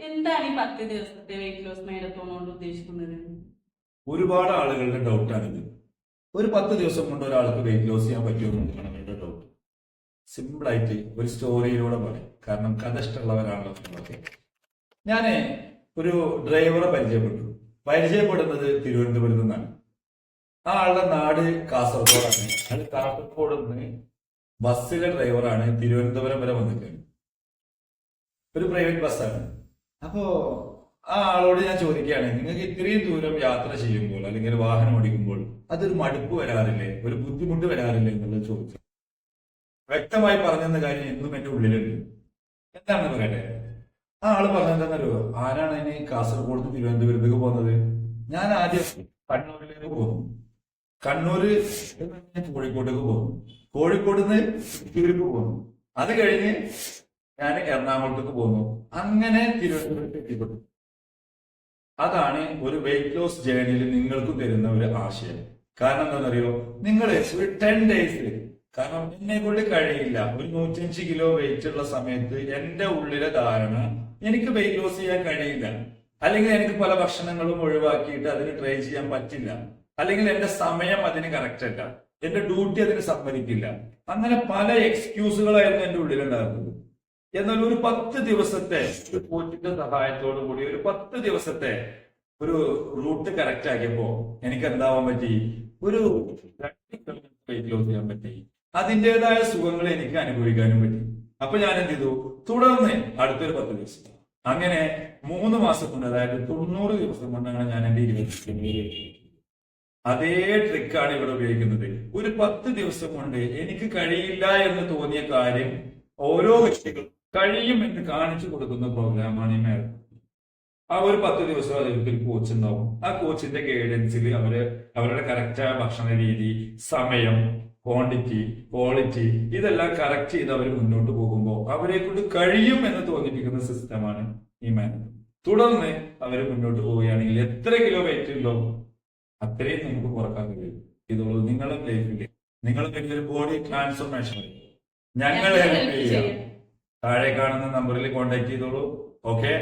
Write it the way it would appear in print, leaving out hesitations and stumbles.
എന്താണ് ഈ 10 ദിവസത്തെ വെയിറ്റ് ലോസ് മാരത്തോൺ കൊണ്ട് ഉദ്ദേശിക്കുന്നത്? ഒരുപാട് ആളുകളുടെ ഡൗട്ടാണിത്. ഒരു 10 ദിവസം കൊണ്ട് ഒരാൾക്ക് വെയിറ്റ് ലോസ് ചെയ്യാൻ പറ്റുമെന്നാണ് എന്റെ ഡൗട്ട്. സിമ്പിൾ ആയിട്ട് ഒരു സ്റ്റോറിയിലൂടെ പറയും. കാരണം കഥ ഇഷ്ടമുള്ളവരാണല്ലോ നിങ്ങളൊക്കെ. ഞാന് ഒരു ഡ്രൈവറെ പരിചയപ്പെടുന്നത് തിരുവനന്തപുരത്ത് നിന്നാണ്. ആ ആളുടെ നാട് കാസർഗോഡാണ്. അയാൾ കാസർഗോഡ് നിന്ന് ബസ്സിലെ ഡ്രൈവറാണ്. തിരുവനന്തപുരം വരെ വന്നിട്ടുണ്ട്. ഒരു പ്രൈവറ്റ് ബസ്സാണ്. അപ്പോ ആ ആളോട് ഞാൻ ചോദിക്കുകയാണ്, നിങ്ങൾക്ക് ഇത്രയും ദൂരം യാത്ര ചെയ്യുമ്പോൾ അല്ലെങ്കിൽ വാഹനം ഓടിക്കുമ്പോൾ അതൊരു മടുപ്പ് വരാറില്ലേ, ഒരു ബുദ്ധിമുട്ട് വരാറില്ലേ എന്നുള്ളത് ചോദിച്ചു. വ്യക്തമായി പറഞ്ഞെന്ന കാര്യം എന്നും എന്റെ ഉള്ളിലുണ്ട്. എന്താണെന്ന് പറയട്ടെ. ആ ആള് പറഞ്ഞെന്താന്നറിയോ, ആരാണ് ഇനി കാസർഗോഡ് നിന്ന് തിരുവനന്തപുരത്തേക്ക് പോകുന്നത്? ഞാൻ ആദ്യം കണ്ണൂരിലേക്ക് പോകുന്നു. കണ്ണൂര് കോഴിക്കോട്ടേക്ക് പോകുന്നു. കോഴിക്കോട് നിന്ന് തൃശ്ശൂർക്ക് പോകുന്നു. അത് കഴിഞ്ഞ് ഞാൻ എറണാകുളത്തേക്ക് പോകുന്നു. അങ്ങനെ തിരുവനന്തപുരത്ത് എത്തിപ്പെട്ടു. അതാണ് ഒരു വെയിറ്റ് ലോസ് ജേർണിയിൽ നിങ്ങൾക്ക് തരുന്ന ഒരു ആശയം. കാരണം എന്താണെന്നറിയോ, നിങ്ങൾ ഒരു 10 ഡേയ്സിൽ, കാരണം എന്നെ കൊണ്ട് കഴിയില്ല, ഒരു 105 കിലോ വെയിറ്റ് ഉള്ള സമയത്ത് എന്റെ ഉള്ളിലെ ധാരണ എനിക്ക് വെയിറ്റ് ലോസ് ചെയ്യാൻ കഴിയില്ല, അല്ലെങ്കിൽ എനിക്ക് പല ഭക്ഷണങ്ങളും ഒഴിവാക്കിയിട്ട് അതിന് ട്രൈ ചെയ്യാൻ പറ്റില്ല, അല്ലെങ്കിൽ എന്റെ സമയം അതിന് കറക്റ്റ് അല്ല, എന്റെ ഡ്യൂട്ടി അതിന് സമ്മതിക്കില്ല. അങ്ങനെ പല എക്സ്ക്യൂസുകളായിരുന്നു എന്റെ ഉള്ളിലുണ്ടായിരുന്നത്. എന്നാൽ ഒരു 10 ദിവസത്തെ ഒരു കോച്ചിന്റെ സഹായത്തോടു കൂടി ഒരു 10 ദിവസത്തെ ഒരു റൂട്ട് കറക്റ്റ് ആക്കിയപ്പോ എനിക്ക് എന്താവാൻ പറ്റി, ഒരു 2 കിലോമീറ്റർ വെയിറ്റ് ലോസ് ചെയ്യാൻ പറ്റി. അതിൻ്റെതായ സുഖങ്ങൾ എനിക്ക് അനുഭവിക്കാനും പറ്റി. അപ്പൊ ഞാൻ എന്ത് ചെയ്തു, തുടർന്ന് അടുത്തൊരു 10 ദിവസം, അങ്ങനെ 3 മാസം കൊണ്ട്, അതായത് 90 ദിവസം കൊണ്ടാണ് ഞാൻ എന്റെ 20 അതേ ട്രിക്കാണ് ഇവിടെ ഉപയോഗിക്കുന്നത്. ഒരു 10 ദിവസം കൊണ്ട് എനിക്ക് കഴിയില്ല എന്ന് തോന്നിയ കാര്യം ഓരോ വ്യക്തികളും കഴിയും എന്ന് കാണിച്ചു കൊടുക്കുന്ന പ്രോഗ്രാമാണ് ഈ മാരത്തോൺ. ആ ഒരു 10 ദിവസം അതിലേക്ക് ഒരു കോച്ച് ഉണ്ടാവും. ആ കോച്ചിന്റെ ഗൈഡൻസിൽ അവരുടെ കറക്റ്റായ ഭക്ഷണ രീതി, സമയം, ക്വാണ്ടിറ്റി, ക്വാളിറ്റി ഇതെല്ലാം കറക്റ്റ് ചെയ്ത് അവർ മുന്നോട്ട് പോകുമ്പോൾ അവരെ കൊണ്ട് കഴിയും എന്ന് തോന്നിപ്പിക്കുന്ന സിസ്റ്റമാണ് ഈ മാരത്തോൺ. തുടർന്ന് അവർ മുന്നോട്ട് പോവുകയാണെങ്കിൽ എത്ര കിലോ വെയിറ്റ് ഉണ്ടോ അത്രയും നമുക്ക് കുറക്കാൻ കഴിയും. ഇതോളൂ നിങ്ങളുടെ ലൈഫിൽ നിങ്ങൾ വലിയൊരു ബോഡി ട്രാൻസ്ഫോർമേഷൻ ഞങ്ങളെ ഹെൽപ്പ് ചെയ്യാം. താഴെ കാണുന്ന നമ്പറിൽ കോൺടാക്ട് ചെയ്തോളൂ. ഓക്കെ.